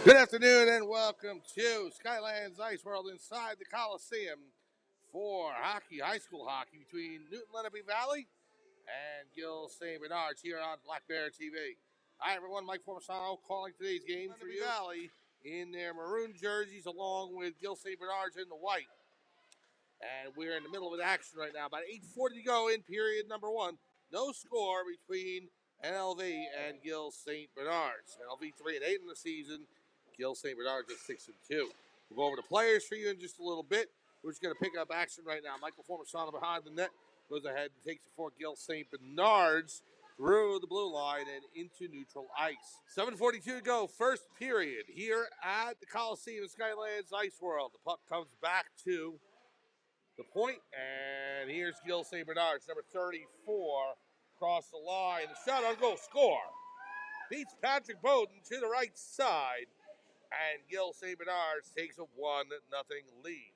Good afternoon and welcome to Skylands Ice World inside the Coliseum for hockey, high school hockey between Newton-Lenape Valley and Gill St. Bernard's here on Black Bear TV. Hi everyone, Mike Formasano calling today's game for you. Valley in their maroon jerseys along with Gill St. Bernard's in the white. And we're in the middle of an action right now. About 8:40 to go in period number one. No score between NLV and Gill St. Bernard's. NLV 3-8 in the season. Gill St. Bernard's at 6-2. We'll go over the players for you in just a little bit. We're just going to pick up action right now. Michael Formasano behind the net goes ahead and takes it for Gill St. Bernard's through the blue line and into neutral ice. 7:42 to go, first period here at the Coliseum Skylands Ice World. The puck comes back to the point, and here's Gill St. Bernard's, number 34, across the line. The shot on goal, score. Beats Patrick Bowden to the right side, and Gill St. Bernard's takes a 1-0 lead.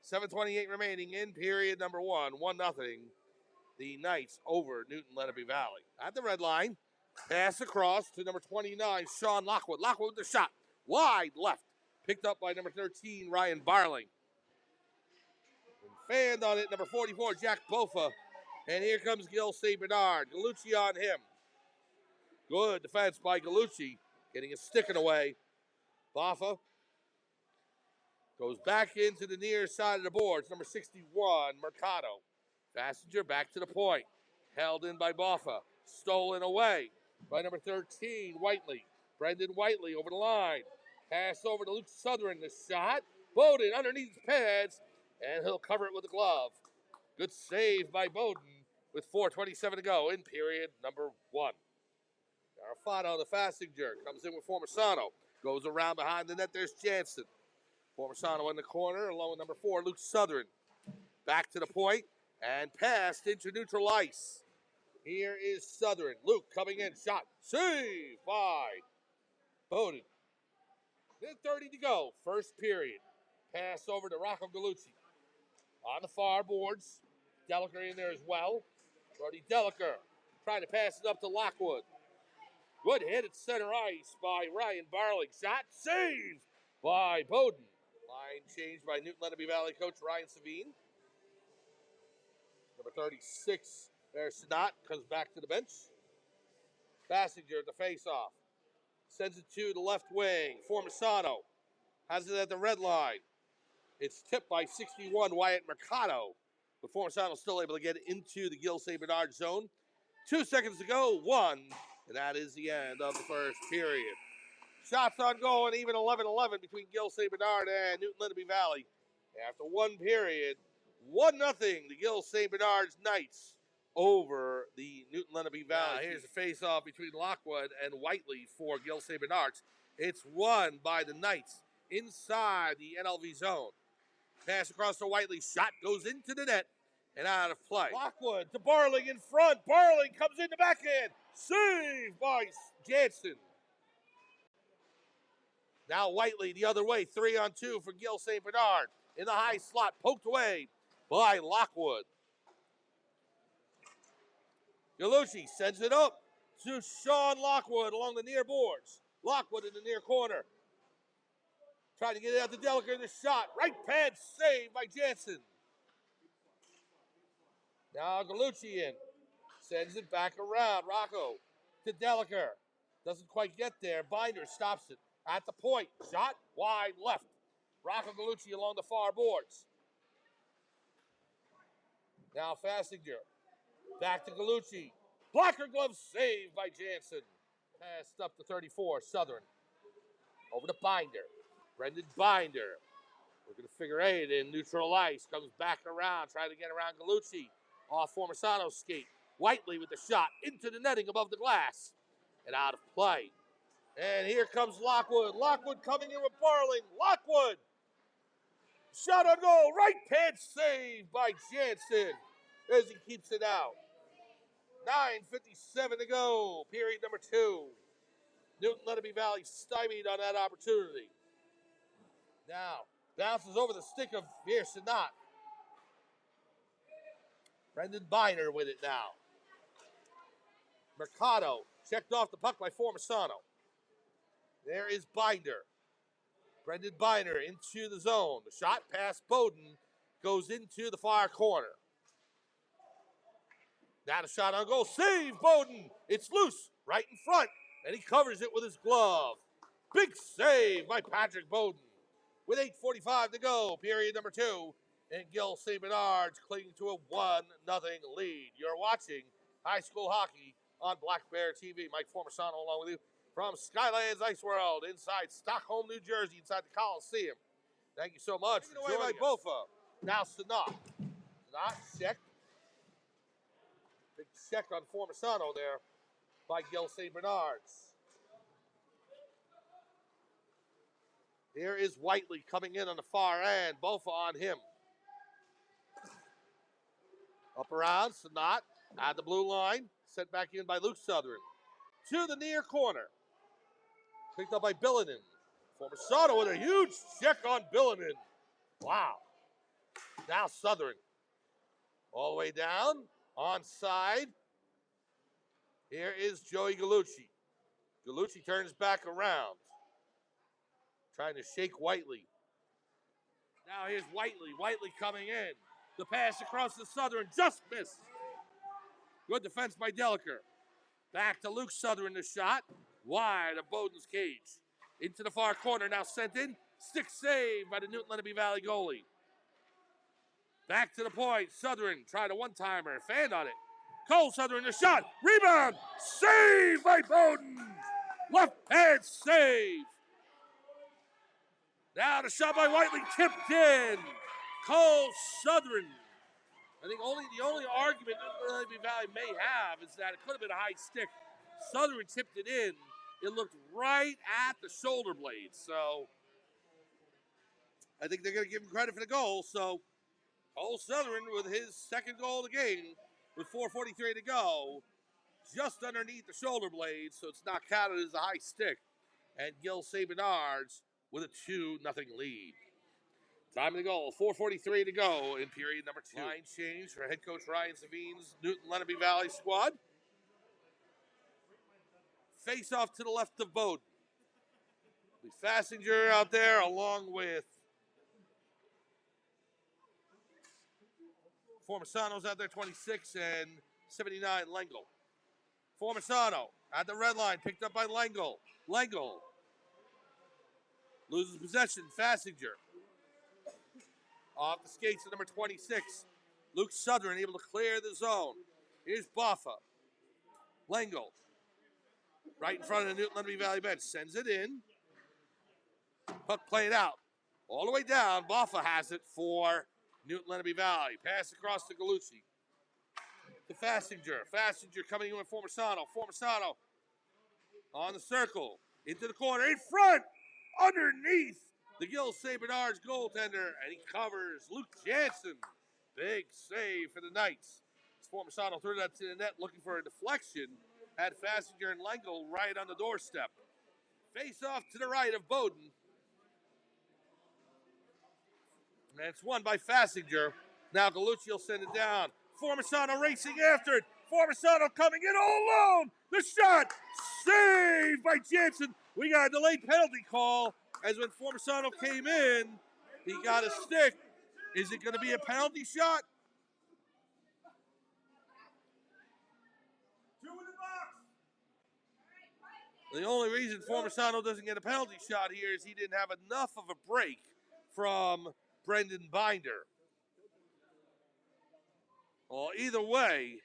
7:28 remaining in period number one, 1-0. The Knights over Newton-Lenape Valley. At the red line, pass across to number 29, Sean Lockwood. Lockwood with the shot, wide left, picked up by number 13, Ryan Barling. Fanned on it, number 44, Jack Bofa. And here comes Gill St. Bernard. Gallucci on him. Good defense by Gallucci, getting his sticking away. Bofa goes back into the near side of the boards. Number 61, Mercado. Passenger back to the point. Held in by Bofa. Stolen away by number 13, Whiteley. Brendan Whiteley over the line. Pass over to Luke Southern. The shot. Bowden underneath his pads. And he'll cover it with a glove. Good save by Bowden with 4:27 to go in period number one. Garofano, the fasting jerk, comes in with Formasano. Goes around behind the net. There's Jansen. Formasano in the corner, along with number 4, Luke Southern. Back to the point and passed into neutral ice. Here is Southern. Luke coming in. Shot. Save by Bowden. 30 to go. First period. Pass over to Rocco Gallucci. On the far boards, Deliker in there as well. Brody Deliker trying to pass it up to Lockwood. Good hit at center ice by Ryan Barling. Shot saved by Bowden. Line changed by Newton-Lenape Valley coach Ryan Savine. Number 36, there's Snot, comes back to the bench. Passenger at the face-off. Sends it to the left wing. Formasano has it at the red line. It's tipped by 61, Wyatt Mercado. But Formasano still able to get into the Gill St. Bernard zone. 2 seconds to go, 1. And that is the end of the first period. Shots on goal and even 11-11 between Gill St. Bernard and Newton-Lenape Valley. After one period, 1-0, the Gill St. Bernard's Knights over the Newton-Lenape Valley. Now, here's the face-off between Lockwood and Whiteley for Gill St. Bernard's. It's won by the Knights inside the NLV zone. Pass across to Whiteley. Shot goes into the net and out of play. Lockwood to Barling in front. Barling comes in the backhand. Saved by Jansen. Now Whiteley the other way. 3-on-2 for Gill St. Bernard. In the high slot. Poked away by Lockwood. Gallucci sends it up to Sean Lockwood along the near boards. Lockwood in the near corner. Trying to get it out to Deliker in the shot. Right pad saved by Jansen. Now Gallucci in. Sends it back around. Rocco to Deliker. Doesn't quite get there. Binder stops it at the point. Shot wide left. Rocco Gallucci along the far boards. Now Fassinger. Back to Gallucci. Blocker glove saved by Jansen. Passed up to 34, Southern. Over to Binder. Brendan Binder. Looking to figure 8 in neutral ice. Comes back around, trying to get around Gallucci. Off Formasano's skate. Whiteley with the shot into the netting above the glass. And out of play. And here comes Lockwood. Lockwood coming in with Barling. Lockwood. Shot on goal. Right pad save by Jansen as he keeps it out. 9:57 to go. Period number 2. Newton-Lenape Valley stymied on that opportunity. Now, bounces over the stick of Sinat. Brendan Binder with it now. Mercado checked off the puck by Formasano. There is Binder. Brendan Binder into the zone. The shot past Bowden goes into the far corner. Now the shot on goal. Save Bowden. It's loose right in front, and he covers it with his glove. Big save by Patrick Bowden. With 8:45 to go, period number 2, and Gill St. Bernard's clinging to a 1-0 lead. You're watching high school hockey on Black Bear TV. Mike Formisano along with you from Skylands Ice World inside Stockholm, New Jersey, inside the Coliseum. Thank you so much. Taken away by Bofa. Now Sanat. Sanat, check. Big check on Formisano there by Gill St. Bernard's. Here is Whiteley coming in on the far end. Bofa on him. Up around, Sanat at the blue line. Sent back in by Luke Southern. To the near corner. Picked up by Billinen. Formisano with a huge check on Billinen. Wow. Now Southern. All the way down. Onside. Here is Joey Gallucci. Gallucci turns back around. Trying to shake Whiteley. Now here's Whiteley. Whiteley coming in. The pass across the Southern just missed. Good defense by Deliker. Back to Luke Southern, the shot. Wide of Bowden's cage. Into the far corner, now sent in. Stick save by the Newton-Lenape Valley goalie. Back to the point. Southern tried a one-timer. Fanned on it. Cole Southern, the shot. Rebound. Save by Bowden. Left hand save. Now the shot by Whiteley tipped in. Cole Southern. I think the only argument Newton-Lenape Valley may have is that it could have been a high stick. Southern tipped it in. It looked right at the shoulder blades. So I think they're going to give him credit for the goal. So Cole Southern with his second goal of the game with 4:43 to go, just underneath the shoulder blades, so it's not counted as a high stick. And Gill St. Bernard's with a 2-0 lead. Time of the goal, 4:43 to go in period number 2. Line change for head coach Ryan Savine's Newton-Lenape Valley squad. Face off to the left of Bowden. The Fassinger out there along with Formisano's out there, 26, and 79, Lengel. Formisano at the red line, picked up by Lengel. Lengel loses possession. Fassinger off the skates of number 26. Luke Southern able to clear the zone. Here's Boffa. Lengel right in front of the Newton-Lenape Valley bench. Sends it in. Puck played out. All the way down. Boffa has it for Newton-Lenape Valley. Pass across to Gallucci. To Fassinger. Fassinger coming in with Formisano. Formisano on the circle. Into the corner. In front. Underneath the Gill St. Bernard's goaltender. And he covers Luke Jansen. Big save for the Knights. Formisano threw that to the net looking for a deflection. Had Fassinger and Lengel right on the doorstep. Face off to the right of Bowden. And it's won by Fassinger. Now Gallucci will send it down. Formisano racing after it. Formisano coming in all alone. The shot. Saved by Jansen. We got a delayed penalty call. As when Formisano came in, he got a stick. Is it going to be a penalty shot? The only reason Formisano doesn't get a penalty shot here is he didn't have enough of a break from Brendan Binder. Well, either way,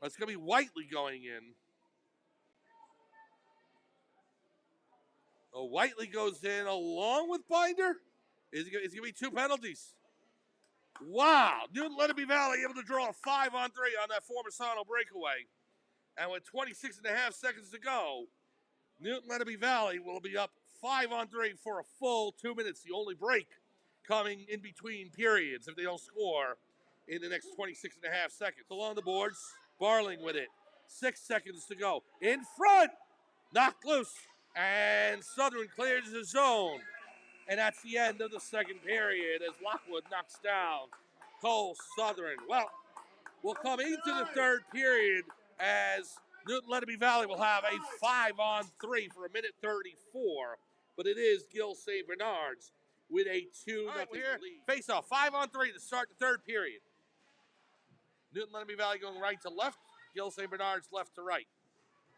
it's going to be Whiteley going in. Oh, Whiteley goes in along with Binder. It's going to be 2 penalties. Wow. Newton-Lenape Valley able to draw a 5-on-3 on that Formisano breakaway. And with 26.5 seconds to go, Newton-Lenape Valley will be up 5-on-3 for a full 2 minutes. The only break coming in between periods if they don't score in the next 26.5 seconds. Along the boards, Barling with it. 6 seconds to go. In front, knocked loose, and Southern clears the zone. And that's the end of the second period as Lockwood knocks down Cole Southern. Well, we'll come into the third period as Newton-Lenape Valley will have a 5-on-3 for 1:34, but it is Gill St. Bernard's with a 2-0 lead. Face-off, 5-on-3 to start the third period. Newton-Lenape Valley going right to left, Gill St. Bernard's left to right.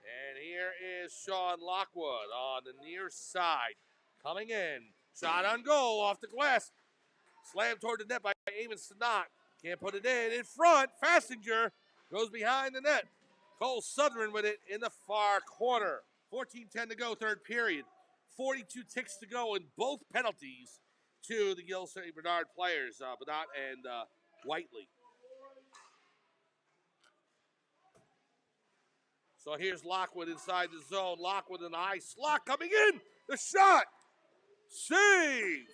And here is Sean Lockwood on the near side. Coming in, shot on goal off the glass. Slammed toward the net by Eamon Sanat. Can't put it in front. Fassinger goes behind the net. Cole Southern with it in the far corner. 14:10 to go, third period. 42 ticks to go, and both penalties to the Gill St. Bernard players, Banat and Whiteley. So here's Lockwood inside the zone. Lockwood in the high slot coming in. The shot. Save.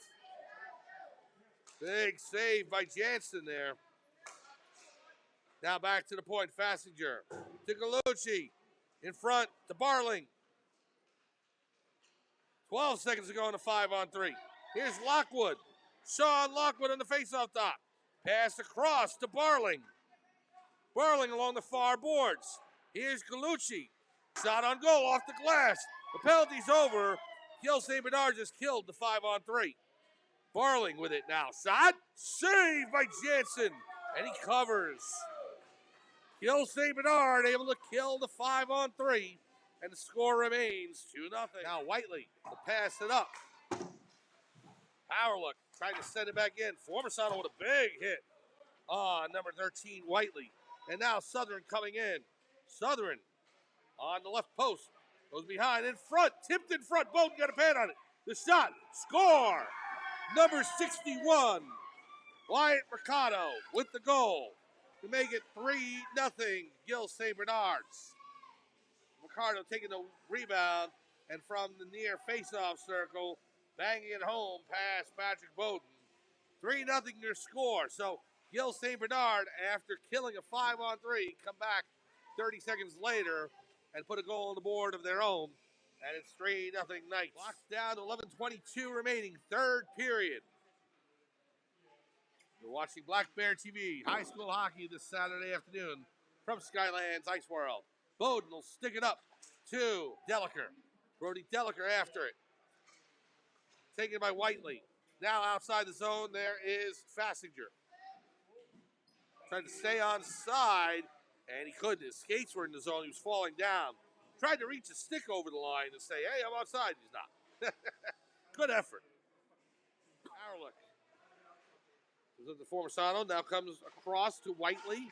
Big save by Jansen there. Now back to the point. Fassinger to Gallucci. In front to Barling. 12 seconds to go in the 5-on-3. Here's Lockwood. Sean Lockwood on the faceoff dot. Pass across to Barling. Barling along the far boards. Here's Gallucci. Shot on goal off the glass. The penalty's over. Gill St. Bernard just killed the 5-on-3. Barling with it now. Shot. Saved by Jansen. And he covers. Gill St. Bernard able to kill the 5-on-3. And the score remains 2-0. Now Whiteley to pass it up. Power look. Trying to send it back in. Formasano with a big hit on number 13, Whiteley. And now Southern coming in. Southern on the left post. Goes behind, in front, tipped in front. Bowden got a pad on it. The shot, score. Number 61, Wyatt Mercado with the goal to make it 3-0 Gill St. Bernard's. Mercado taking the rebound, and from the near face-off circle, banging it home past Patrick Bowden. 3-0 your score. So Gill St. Bernard, after killing a 5-on-3, come back 30 seconds later and put a goal on the board of their own. And it's 3-0 Knights. Clock down to 11:22 remaining, third period. You're watching Black Bear TV, high school hockey this Saturday afternoon from Skylands Ice World. Bowden will stick it up to Deliker. Brody Deliker after it. Taken by Whiteley. Now outside the zone, there is Fassinger. Trying to stay on side, and he couldn't. His skates were in the zone. He was falling down. Tried to reach a stick over the line and say, hey, I'm outside. He's not. Good effort. Power look. The Formasano now comes across to Whiteley.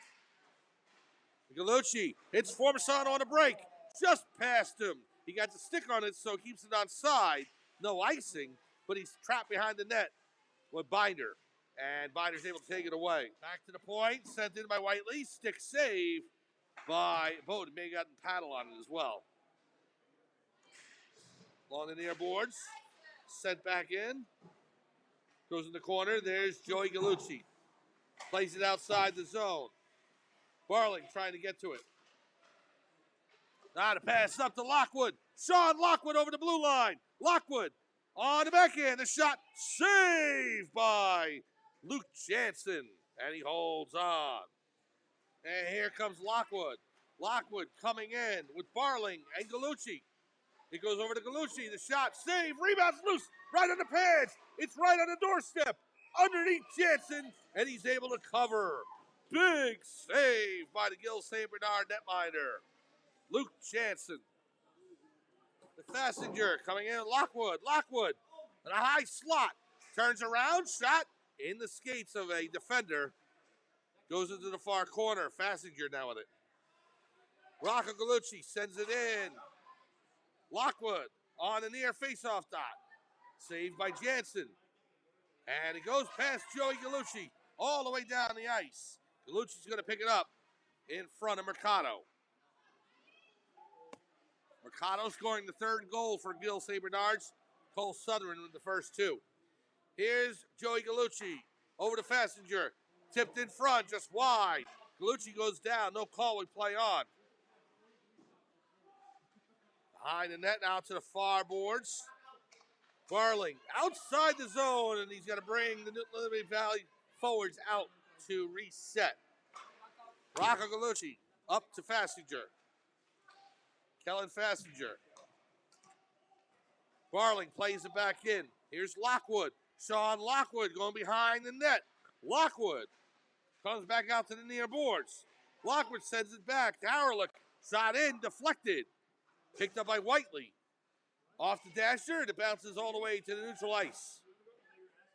Gallucci hits Formasano on a break. Just past him. He got the stick on it, so keeps it on side. No icing, but he's trapped behind the net with Binder. And Binder's able to take it away. Back to the point, sent in by Whiteley. Stick save by Bowden. May have gotten paddle on it as well. Along the near boards. Sent back in. Goes in the corner. There's Joey Gallucci. Plays it outside the zone. Barling trying to get to it. Now to pass up to Lockwood. Sean Lockwood over the blue line. Lockwood on the backhand. The shot saved by Luke Jansen. And he holds on. And here comes Lockwood. Lockwood coming in with Barling and Gallucci. It goes over to Gallucci. The shot saved. Rebounds loose. Right on the pads. It's right on the doorstep. Underneath Jansen. And he's able to cover. Big save by the Gill St. Bernard netminder, Luke Jansen. The Fassinger coming in. Lockwood. Lockwood in a high slot. Turns around. Shot in the skates of a defender. Goes into the far corner. Fassinger now with it. Rocco Gallucci sends it in. Lockwood on the near faceoff dot. Saved by Jansen. And it goes past Joey Gallucci all the way down the ice. Gallucci's going to pick it up in front of Mercado. Mercado scoring the third goal for Gill St. Bernard's. Cole Southern with the first two. Here's Joey Gallucci over to Fassinger. Tipped in front, just wide. Gallucci goes down, no call, we play on. Behind the net, now to the far boards. Barling outside the zone, and he's got to bring the Newton-Lenape Valley forwards out to reset. Rocco Gallucci up to Fassinger. Kellen Fassinger. Barling plays it back in. Here's Lockwood. Sean Lockwood going behind the net. Lockwood comes back out to the near boards. Lockwood sends it back to Howard. Shot in, deflected. Picked up by Whiteley. Off the dasher, and it bounces all the way to the neutral ice.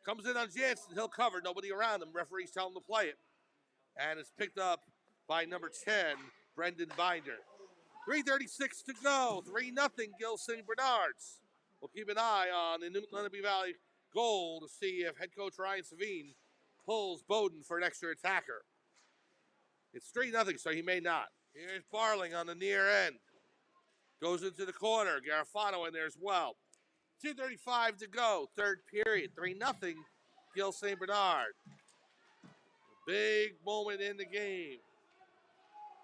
Comes in on Jansen. He'll cover. Nobody around him. Referees tell him to play it. And it's picked up by number 10, Brendan Binder. 3:36 to go. 3-0 Gill St. Bernards. We'll keep an eye on the Newton-Lenape Valley goal to see if head coach Ryan Savine pulls Bowden for an extra attacker. It's 3-0, so he may not. Here's Barling on the near end. Goes into the corner. Garofano in there as well. 2:35 to go. Third period. 3-0 Gill St. Bernard. A big moment in the game.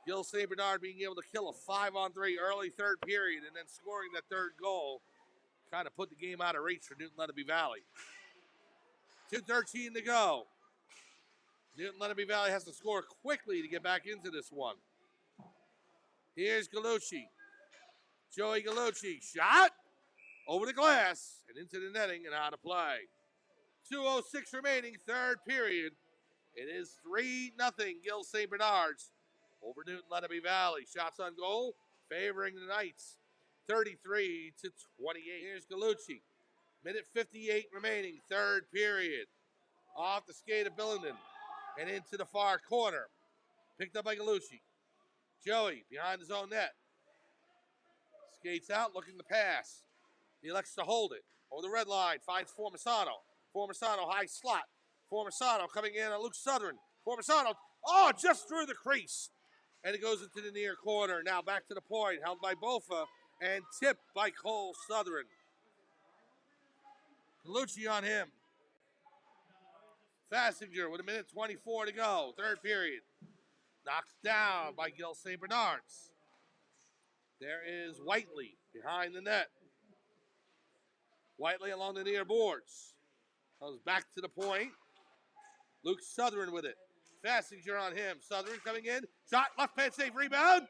Gill St. Bernard being able to kill a 5-on-3 early third period and then scoring that third goal kind of put the game out of reach for Newton-Lenape Valley. 2:13 to go. Newton-Lenape Valley has to score quickly to get back into this one. Here's Gallucci. Joey Gallucci. Shot over the glass and into the netting and out of play. 2:06 remaining, third period. It is 3-0 Gill St. Bernards over Newton-Lenape Valley. Shots on goal favoring the Knights. 33-28. Here's Gallucci. Minute 58 remaining, third period. Off the skate of Billington and into the far corner. Picked up by Gallucci. Joey behind his own net. Skates out, looking to pass. He elects to hold it. Over the red line, finds Formisano. Formisano, high slot. Formisano coming in on Luke Southern. Formisano, just through the crease. And it goes into the near corner. Now back to the point, held by Bofa and tipped by Cole Southern. Gallucci on him. Fassinger with 1:24 to go. Third period. Knocked down by Gill St. Bernards. There is Whiteley behind the net. Whiteley along the near boards. Comes back to the point. Luke Southern with it. Fassinger on him. Southern coming in. Shot, left pad save, rebound.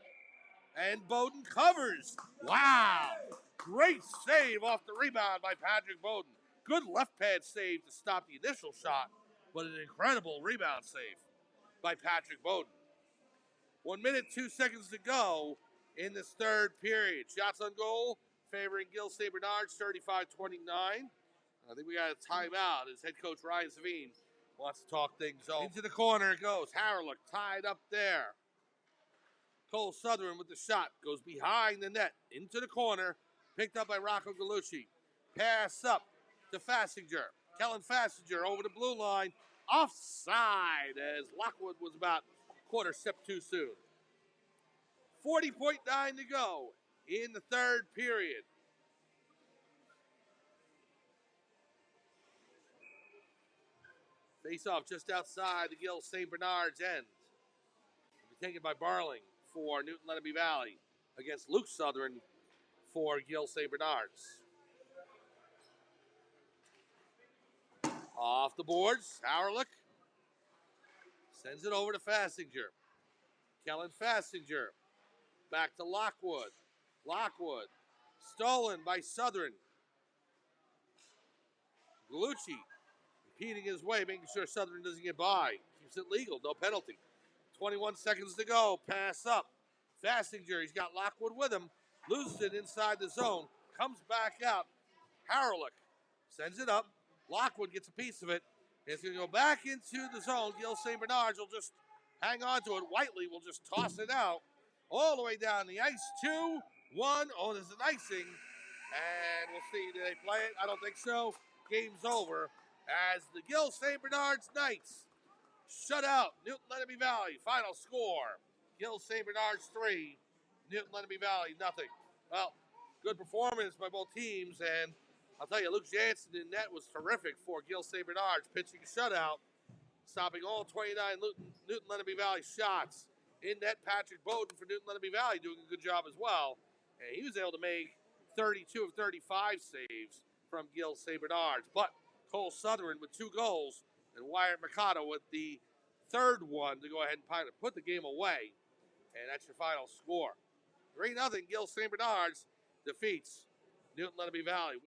And Bowden covers. Wow. Great save off the rebound by Patrick Bowden. Good left pad save to stop the initial shot, but an incredible rebound save by Patrick Bowden. 1 minute, 2 seconds to go in this third period. Shots on goal favoring Gill St. Bernards, 35-29. I think we got a timeout as head coach Ryan Savine wants to talk things over. Into the corner it goes. Harrellick tied up there. Cole Southern with the shot. Goes behind the net. Into the corner. Picked up by Rocco Gallucci. Pass up to Fassinger. Kellen Fassinger over the blue line. Offside as Lockwood was about a quarter step too soon. 40.9 to go in the third period. Face off just outside the Gill St. Bernard's end. Will be taken by Barling for Newton-Lenape Valley against Luke Southern for Gill St. Bernard's. Off the boards, Howard sends it over to Fassinger. Kellen Fassinger back to Lockwood. Lockwood stolen by Southern. Gallucci impeding his way, making sure Southern doesn't get by. Keeps it legal, no penalty. 21 seconds to go. Pass up. Fassinger, he's got Lockwood with him. Loses it inside the zone. Comes back out. Harrellick sends it up. Lockwood gets a piece of it. It's going to go back into the zone. Gill St. Bernards will just hang on to it. Whiteley will just toss it out all the way down the ice. 2-1. Oh, there's an icing. And we'll see. Do they play it? I don't think so. Game's over as the Gill St. Bernards Knights shut out Newton-Lenape Valley. Final score, Gill St. Bernards 3, Newton-Lenape Valley nothing. Well, good performance by both teams, and I'll tell you, Luke Jansen in net was terrific for Gill St. Bernards, pitching shutout, stopping all 29 Newton-Lenape Valley shots. In net, Patrick Bowden for Newton-Lenape Valley doing a good job as well, and he was able to make 32 of 35 saves from Gill St. Bernards. But Cole Southern with 2 goals, and Wyatt Mercado with the third one to go ahead and put the game away. And that's your final score. 3-0, Gill St. Bernard's defeats Newton-Lenape Valley.